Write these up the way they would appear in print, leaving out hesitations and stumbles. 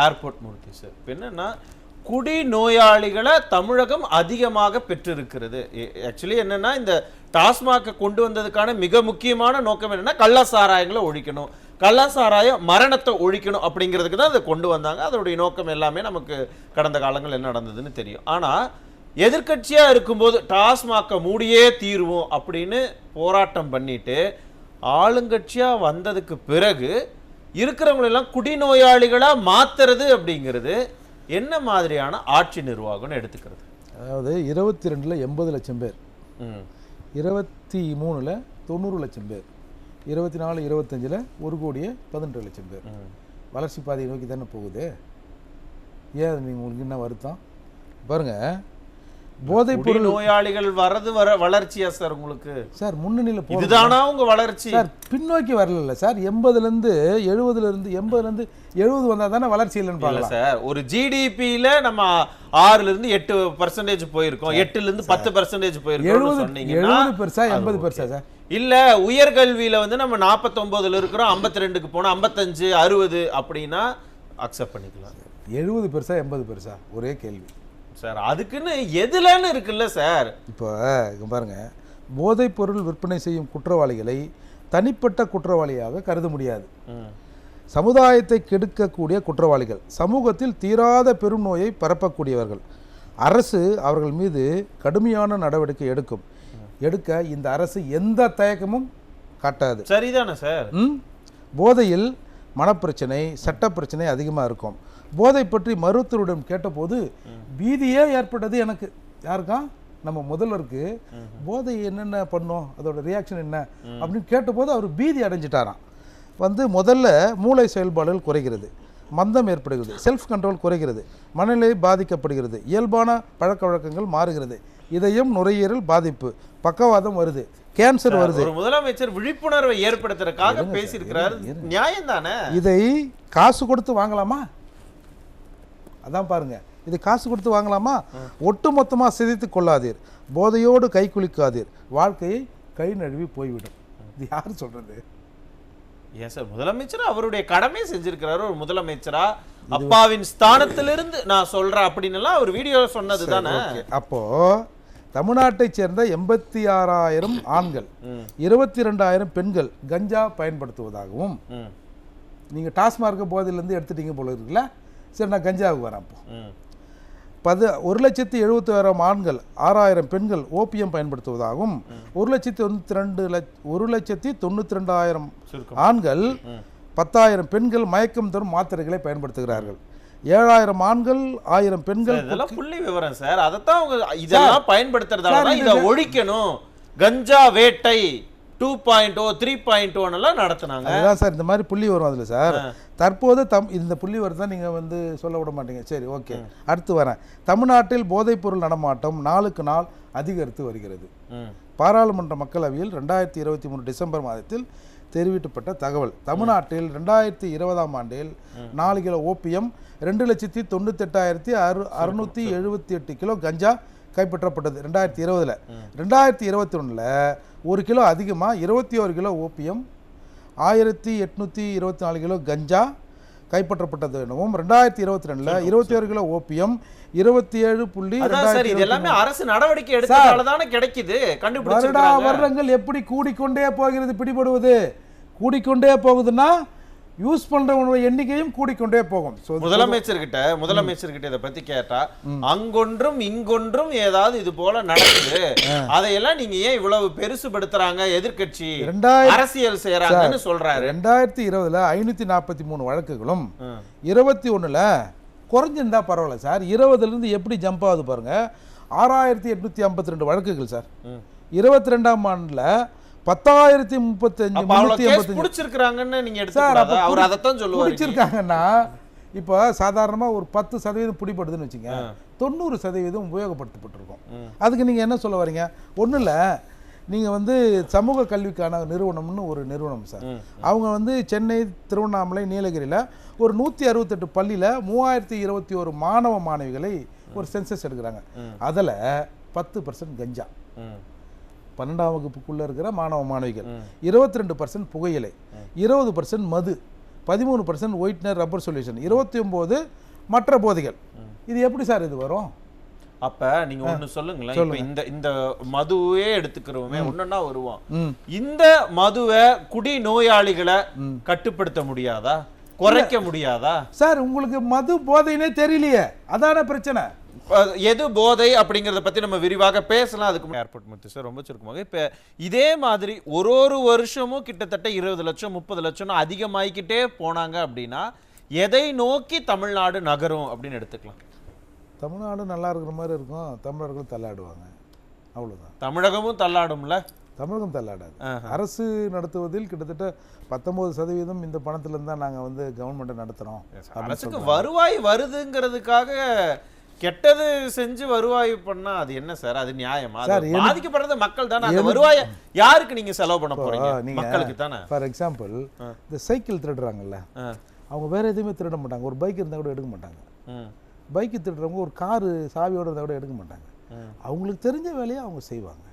Airport மூர்த்தி sir, இப்போ என்னன்னா குடி நோயாளிகளை தமிழகம் அதிகமாக பெற்றிருக்கிறது. ஆக்சுவலி என்னன்னா இந்த டாஸ்மாகை கொண்டு வந்ததுக்கான மிக முக்கியமான நோக்கம் என்னன்னா கள்ள சாராயங்களை ஒழிக்கணும், கள்ள சாராய மரணத்தை ஒழிக்கணும் அப்படிங்கிறதுக்கு தான் அதை கொண்டு வந்தாங்க. அதோடைய நோக்கம் எல்லாமே நமக்கு கடந்த காலங்கள் என்ன நடந்ததுன்னு தெரியும். ஆனால் எதிர்கட்சியாக இருக்கும்போது டாஸ்மாகை மூடியே தீர்வோம் அப்படின்னு போராட்டம் பண்ணிட்டு ஆளுங்கட்சியாக வந்ததுக்கு பிறகு இருக்கிறவங்களெல்லாம் குடிநோயாளிகளாக மாத்துறது அப்படிங்கிறது என்ன மாதிரியான ஆட்சி நிர்வாகம்னு எடுத்துக்கிறது? அதாவது 22ல் 80 லட்சம் பேர், 23ல் 90 லட்சம் பேர், 24 25ல் 1,18 லட்சம் பேர். வளர்ச்சி பாதையை நோக்கி தானே போகுது. ஏன் அது நீங்கள் உங்களுக்கு என்ன வருத்தம் பாருங்க. போதைப் பொருள் நோயாளிகள் வரது வளர்ச்சியா சார் உங்களுக்கு? சார் முன்னணியில் இதுதானா உங்க வளர்ச்சி? சார் பின்னோக்கி வரல சார். 80லேருந்து 70லேருந்து 80லேருந்து 70 வந்தால் தானே வளர்ச்சி இல்லைன்னு பார்க்கலாம் சார். ஒரு ஜிடிபியில் நம்ம 6லேருந்து 8% போயிருக்கோம், 8லேருந்து 10% போயிருக்கோம். 70 பெருசா 80 பெருசா சார்? இல்ல உயர்கல்வியில வந்து நம்ம 49ல் இருக்கிறோம், 52க்கு போனோம், 55 60 அப்படின்னா அக்செப்ட் பண்ணிக்கலாம். 70 பெருசா 80 பெருசா? ஒரே கேள்வி சார். அதுக்குன்னு எதுலன்னு இருக்குல்ல சார். இப்போ பாருங்க, போதைப் பொருள் விற்பனை செய்யும் குற்றவாளிகளை தனிப்பட்ட குற்றவாளியாக கருத முடியாது. சமுதாயத்தை கெடுக்கக்கூடிய குற்றவாளிகள், சமூகத்தில் தீராத பெரும் நோயை பரப்பக்கூடியவர்கள். அரசு அவர்கள் மீது கடுமையான நடவடிக்கை எடுக்க இந்த அரசு எந்த தயக்கமும் காட்டாது. சரிதானே சார்? போதையில் மனப்பிரச்சனை, சட்ட பிரச்சனை அதிகமாக இருக்கும். போதை பற்றி மருத்துவரிடம் கேட்டபோது பீதியே ஏற்பட்டது எனக்கு. யாருக்கா? நம்ம முதல்வருக்கு. போதை என்னென்ன பண்ணோம், அதோட ரியாக்ஷன் என்ன அப்படின்னு கேட்டபோது அவர் பீதி அடைஞ்சிட்டாராம். முதல்ல மூளை செயல்பாடுகள் குறைகிறது, மந்தம் ஏற்படுகிறது, செல்ஃப் கண்ட்ரோல் குறைகிறது, மனநிலை பாதிக்கப்படுகிறது, இயல்பான பழக்க வழக்கங்கள் மாறுகிறது, இதயம் நுரையீரல் பாதிப்பு, பக்கவாதம் வருது, கேன்சர் வருது. ஒரு முதலமைச்சர் விழிப்புணர்வை ஏற்படுத்துறதுக்காக பேசியிருக்கிறார், நியாயம் தானே? இதை காசு கொடுத்து வாங்கலாமா? அதான் பாருங்க, இது காசு கொடுத்து வாங்கலாமா? ஒட்டு மொத்தமாக சிதைத்து கொள்ளாதீர், போதையோடு கை குளிக்காதீர், வாழ்க்கையை கை நழுவி போய்விடும். இது யார் சொல்றது? ஏன் சார் முதலமைச்சர் அவருடைய கடமை செஞ்சிருக்கிறாரு. ஒரு முதலமைச்சரா அப்பாவின் ஸ்தானத்திலிருந்து நான் சொல்றேன் அப்படின்னு அவர் வீடியோ சொன்னது தானே. அப்போ தமிழ்நாட்டை சேர்ந்த 86,000 ஆண்கள், 22,000 பெண்கள் கஞ்சா பயன்படுத்துவதாகவும், நீங்க டாஸ்மார்க் போதையிலேருந்து எடுத்துட்டீங்க போல இருக்குல்ல. சரி, நான் கஞ்சாவுக்கு வரேன். அப்போ 1,71,000 ஆண்கள், 6,000 பெண்கள் ஓபியம் பயன்படுத்துவதாகவும், 1,92,000 ஆண்கள், 10,000 பெண்கள் மயக்கம் தரும் மாத்திரைகளை பயன்படுத்துகிறார்கள். 7,000 ஆண்கள், 1,000 பெண்கள். இதெல்லாம் புள்ளி விவரம் சார். அதைத்தான் அவங்க இதெல்லாம் பயன்படுத்துறதால இதை ஒழிக்கணும். கஞ்சா வேட்டை 2.0 3.0 எல்லாம் நடத்துனாங்க. அதுதான் சார் இந்த மாதிரி புள்ளி வரும் அதில் சார். தற்போது இந்த புள்ளி வரும் தான் நீங்கள் சொல்ல விட மாட்டீங்க. சரி, ஓகே, அடுத்து வரேன். தமிழ்நாட்டில் போதைப்பொருள் நடமாட்டம் நாளுக்கு நாள் அதிகரித்து வருகிறது. பாராளுமன்ற மக்களவையில் 2023 டிசம்பர் மாதத்தில் தெரிவிக்கப்பட்ட தகவல். தமிழ்நாட்டில் 2020ஆம் ஆண்டில் 4 கிலோ ஓபியம், 2,98,678 கிலோ கஞ்சா கைப்பற்றப்பட்டது 2020. 2021 1 கிலோ அதிகமாக 21 கிலோ ஓபியம், 1,824 கிலோ கஞ்சா கைப்பற்றப்பட்டது எனவும், 2022 21 கிலோ ஓபியம், 27. எல்லாமே அரசு நடவடிக்கை எடுத்ததால தானே கிடைக்குது. கண்டுபிடிச்சிருக்காங்க. வருடங்கள் எப்படி கூடிக்கொண்டே போகிறது, பிடிபடுவது கூடிக்கொண்டே போகுதுன்னா யூஸ் பண்றவங்களோட எண்ணிக்கையும் கூடிக்கொண்டே போகும். முதலமைச்சர்கிட்ட இதை பத்தி கேட்டா அங்கொன்றும் இங்கொன்றும் ஏதாவது இது போல நடக்குது, அதையெல்லாம் நீங்க ஏன் இவ்வளவு பெருசுபடுத்துறாங்க, எதிர்கட்சி அரசியல் செய்யறாங்கன்னு சொல்றாரு. 2020 543 வழக்குகளும் 21 குறைஞ்சிருந்தா பரவாயில்ல சார். 20லிருந்து எப்படி ஜம்ப் ஆகுது பாருங்க. 6,852 வழக்குகள் சார். 22ஆம் ஆண்டுல 10,035 பிடிச்சிருக்காங்கன்னு நீங்க எடுத்துக்கிறாங்க. அவர் அதைத்தான் சொல்லுவாரு. பிடிச்சிருக்காங்கன்னா இப்போ சாதாரணமாக ஒரு 10% பிடிபடுதுன்னு வச்சுங்க, 90% உபயோகப்படுத்தப்பட்டிருக்கும். அதுக்கு நீங்கள் என்ன சொல்ல வரீங்க? ஒன்றும் இல்லை, நீங்கள் சமூக கல்விக்கான நிறுவனம்னு ஒரு நிறுவனம் சார். அவங்க சென்னை, திருவண்ணாமலை, நீலகிரியில் ஒரு 168 பள்ளியில் 3,021 மாணவ மாணவிகளை ஒரு சென்சஸ் எடுக்கிறாங்க. அதில் 10% கஞ்சா, 12ஆம் வகுப்புக்குள்ளே இருக்கிற மாணவ மாணவிகள், 22% புகையிலை, 20% மது, 13% ஒயிட்னர் ரப்பர் சொல்யூஷன், 29 மற்ற போதைகள். இது எப்படி சார் இது வரும்? அப்ப நீங்க ஒண்ணு சொல்லுங்களேன். இப்ப இந்த மதுவே எடுத்துக்கிறோமே, ஒண்ணுன்னா வருவோம். இந்த மதுவை குடி நோயாளிகளை கட்டுப்படுத்த முடியாதா, குறைக்க முடியாதா? சார் உங்களுக்கு மது போதைனே தெரியலையே, அதான பிரச்சனை. எது போதை அப்படிங்கறத பத்தி நம்ம விரிவாக பேசலாம். அதுக்கு ஏர்போர்ட் முத்து சார் ரொம்ப சுருக்கமாக இப்ப இதே மாதிரி ஒரு வருஷமும் கிட்டத்தட்ட 20 லட்சம் 30 லட்சம் அதிகமாகிக்கிட்டே போனாங்க அப்படின்னா எதை நோக்கி தமிழ்நாடு நகரும் அப்படின்னு எடுத்துக்கலாம். தமிழ்நாடு நல்லா இருக்கிற மாதிரி இருக்கும், தமிழர்கள் தள்ளாடுவாங்க, அவ்வளவுதான். தமிழகமும் தள்ளாடும்ல? தமிழகம் தள்ளாடாது. அரசு நடத்துவதில் கிட்டத்தட்ட 19% இந்த பணத்திலிருந்து தான் நாங்கள் வந்து கவர்மெண்ட்டை நடத்துகிறோம். அரசுக்கு வருவாய் வருதுங்கிறதுக்காக கெட்டது செஞ்சு வருவாய் பண்ணா அது என்ன சார்? அது நியாயமா? பாதிக்கப்படுறது மக்கள் தானே. அந்த வருவாயை யாருக்கு நீங்க செலவு பண்ண போறீங்க? மக்களுக்கு தானே. ஃபார் எக்ஸாம்பிள் இந்த சைக்கிள் திருடுறாங்கல்ல, அவங்க வேற எதுவுமே திருட மாட்டாங்க. ஒரு பைக் இருந்தால் கூட எடுக்க மாட்டாங்க. பைக்கு திருடுறவங்க ஒரு காரு சாவியோட இருந்தால் கூட எடுக்க மாட்டாங்க. அவங்களுக்கு தெரிஞ்ச வேலையை அவங்க செய்வாங்க.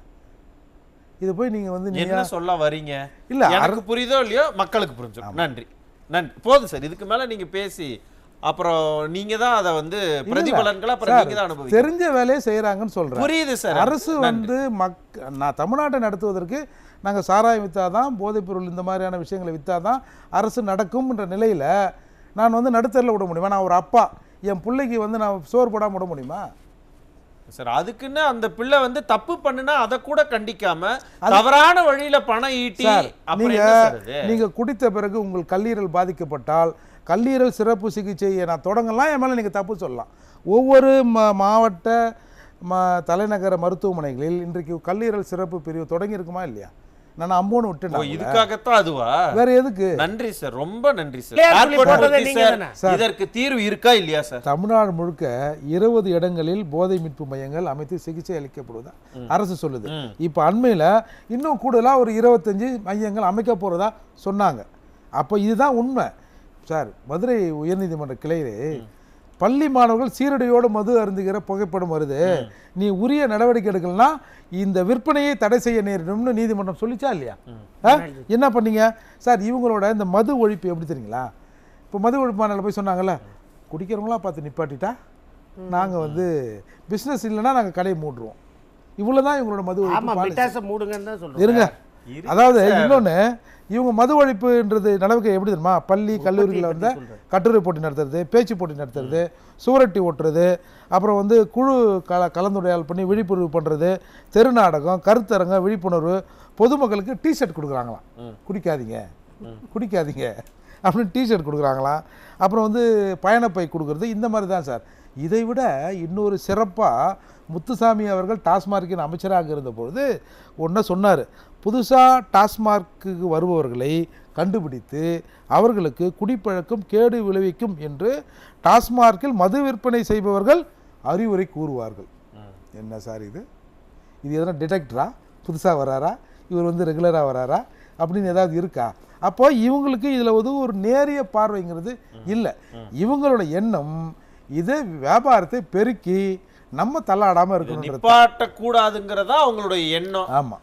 இது போய் நீங்க வந்து என்ன சொல்ல வரீங்க? இல்ல எனக்கு புரியுதோ இல்லையோ மக்களுக்கு புரிஞ்சிடும். நன்றி நன்றி, போதும் சார். இதுக்கு மேல நீங்க பேசி அப்புறம் நீங்க தான் அதை வந்து பிரதிபலன்களை அப்புறம் நீங்க தான் அனுபவிங்க. தெரிஞ்ச வேலையை செய்யறாங்கன்னு சொல்றேன். புரியுது சார். அரசு வந்து நான் தமிழ்நாட்டை நடத்துவதற்கு நாங்க சாராயம் வித்தாதான், போதைப்பொருள் இந்த மாதிரியான விஷயங்களை வித்தாதான் அரசு நடக்கும்ன்ற நிலையில நான் வந்து நடுத்தரில் விட முடியுமா? நான் ஒரு அப்பா, என் பிள்ளைக்கு வந்து நான் சோறு போடாம விட முடியுமா சார்? அதுக்குன்னு அந்த பிள்ளை வந்து தப்பு பண்ணுனா அதை கூட கண்டிக்காம தவறான வழியில பணம் ஈட்டி நீங்க குடித்த பிறகு உங்கள் கல்லீரல் பாதிக்கப்பட்டால் கல்லீரல் சிறப்பு சிகிச்சையை நான் தொடங்கலாம், என் மேல நீங்க தப்பு சொல்லலாம். ஒவ்வொரு மாவட்ட தலைநகர மருத்துவமனைகளில் இன்றைக்கு கல்லீரல் சிறப்பு பிரிவு தொடங்கி இருக்குமா இல்லையா? நான் அம்போன்னு விட்டுட்டேன். இதுக்காகத்தான் அதுவா? வேற எதுக்கு? நன்றி சார், ரொம்ப நன்றி சார். இதற்கு தீர்வு இருக்கா இல்லையா சார்? தமிழ்நாடு முழுக்க 20 இடங்களில் போதை மீட்பு மையங்கள் அமைத்து சிகிச்சை அளிக்கப்படுவதா அரசு சொல்லுது. இப்ப அண்மையில இன்னும் கூடுதலா ஒரு 25 மையங்கள் அமைக்க போறதா சொன்னாங்க. அப்போ இதுதான் உண்மை சார். மதுரை உயர்நீதிமன்ற கிளையிலே பள்ளி மாணவர்கள் சீரடியோடு மது அருந்துகிற புகைப்படம் வருது, நீ உரிய நடவடிக்கை எடுக்கலன்னா இந்த விற்பனையை தடை செய்ய நேரிடும்னு நீதிமன்றம் சொல்லிச்சா இல்லையா? என்ன பண்ணீங்க சார்? இவங்களோட இந்த மது ஒழிப்பு எப்படி தெரியுங்களா? இப்போ மது ஒழிப்பு மாநாட்டில் போய் சொன்னாங்கல்ல, குடிக்கிறவங்களா பார்த்து நிப்பாட்டிட்டா நாங்கள் வந்து பிஸ்னஸ் இல்லைன்னா நாங்கள் கடையை மூடுறோம். இவ்வளோதான் இவங்களோட மது ஒழிப்பு. இருங்க, அதாவது இன்னொன்று, இவங்க மது ஒழிப்புன்றது நடவடிக்கை எப்படி தெரியுமா? பள்ளி கல்லூரிகளில் வந்து கட்டுரை போட்டி நடத்துறது, பேச்சு போட்டி நடத்துறது, சுவரட்டி ஓட்டுறது, அப்புறம் வந்து குழு கலந்துரையாடல் பண்ணி விழிப்புணர்வு பண்ணுறது, தெரு நாடகம், கருத்தரங்க, விழிப்புணர்வு, பொதுமக்களுக்கு டிஷர்ட் கொடுக்குறாங்களாம், குடிக்காதீங்க குடிக்காதீங்க அப்படின்னு டிஷர்ட் கொடுக்குறாங்களாம். அப்புறம் வந்து பயணப்பை கொடுக்குறது, இந்த மாதிரி தான் சார். இதை விட இன்னொரு சிறப்பாக முத்துசாமி அவர்கள் டாஸ்மார்க்கின் அமைச்சராக இருந்தபொழுது ஒன்றை சொன்னார். புதுசாக டாஸ்மார்க்கு வருபவர்களை கண்டுபிடித்து அவர்களுக்கு குடிப்பழக்கம் கேடு விளைவிக்கும் என்று டாஸ்மார்க்கில் மது விற்பனை செய்பவர்கள் அறிவுரை கூறுவார்கள். என்ன சார் இது? இது எதனா டிடெக்டரா? புதுசாக வராரா? இவர் வந்து ரெகுலராக வராரா அப்படின்னு ஏதாவது இருக்கா? அப்போ இவங்களுக்கு இதில் ஒரு நேரிய பார்வைங்கிறது இல்லை. இவங்களோட எண்ணம் இதே வியாபாரத்தை பெருக்கி நம்ம தள்ளாடாமல் இருக்கணும், நிப்பாட்ட கூடாதுங்கிறதா அவங்களுடைய எண்ணம். ஆமாம்.